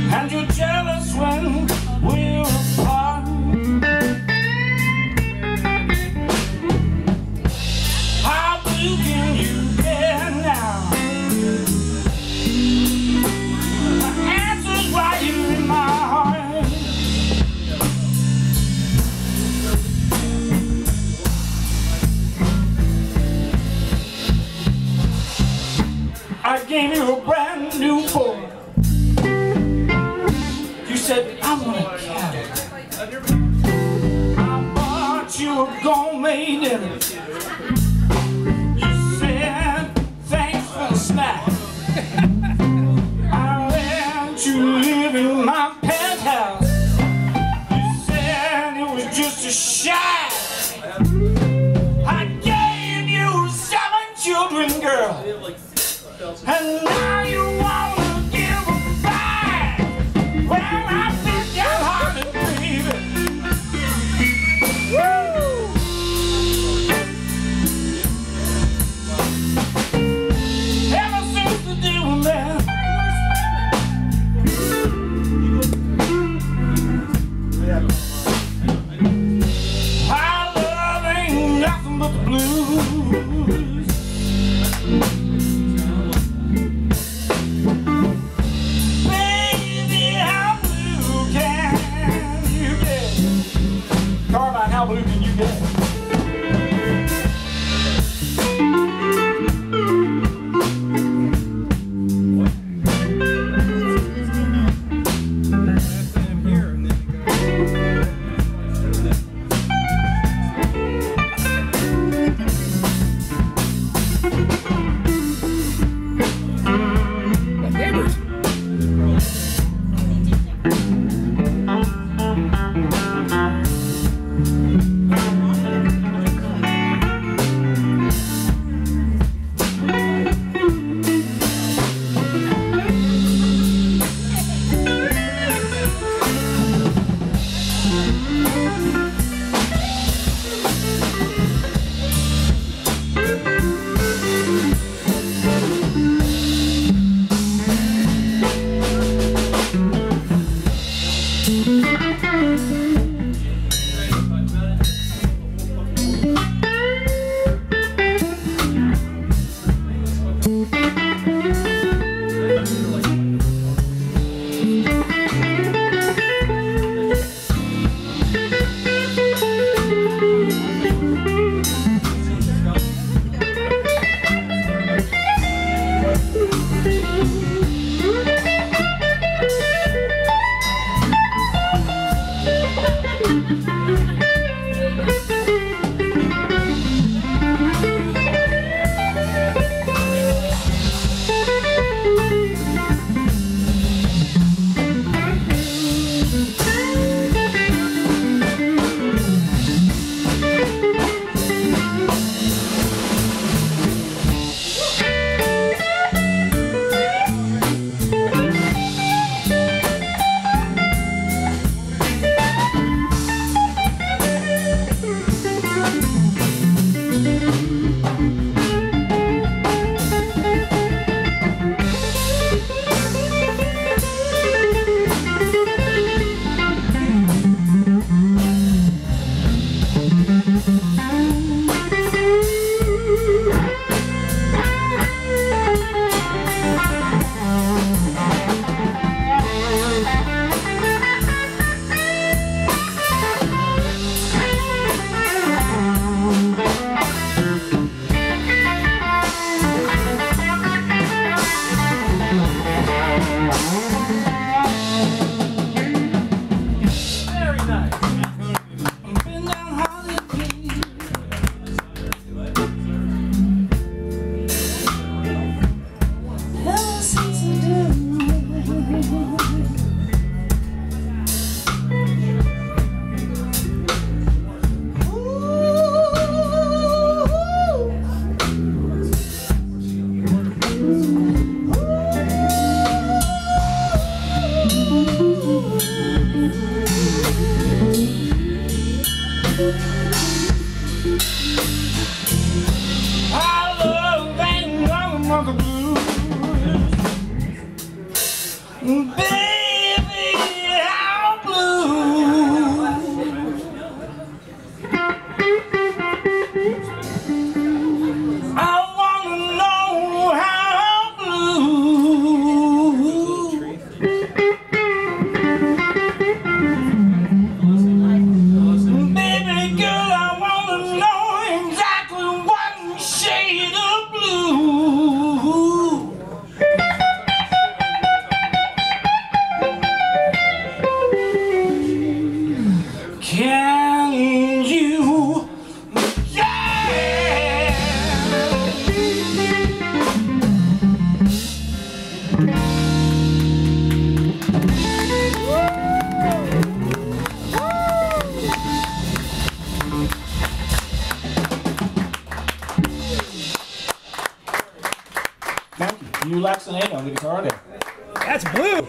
And you're jealous when we're apart. How blue can you get now? The answer's right here in my heart. I gave you a brand new boy. You said, I want a cat. I bought you a gourmet dinner. You said, thanks for the snack. I let you live in my penthouse. You said it was just a shack. I gave you 7 children, girl. And now you want to give them back. Well, I think you're hard, baby. Woo! Ever since the day we met, our love ain't nothing but the blues. How blue can you get? Baby, how blue. I wanna know how blue. Baby girl, I wanna know exactly what shade of blue. Can you, yeah. Thank you. You relax and hang on the guitar there. That's blue.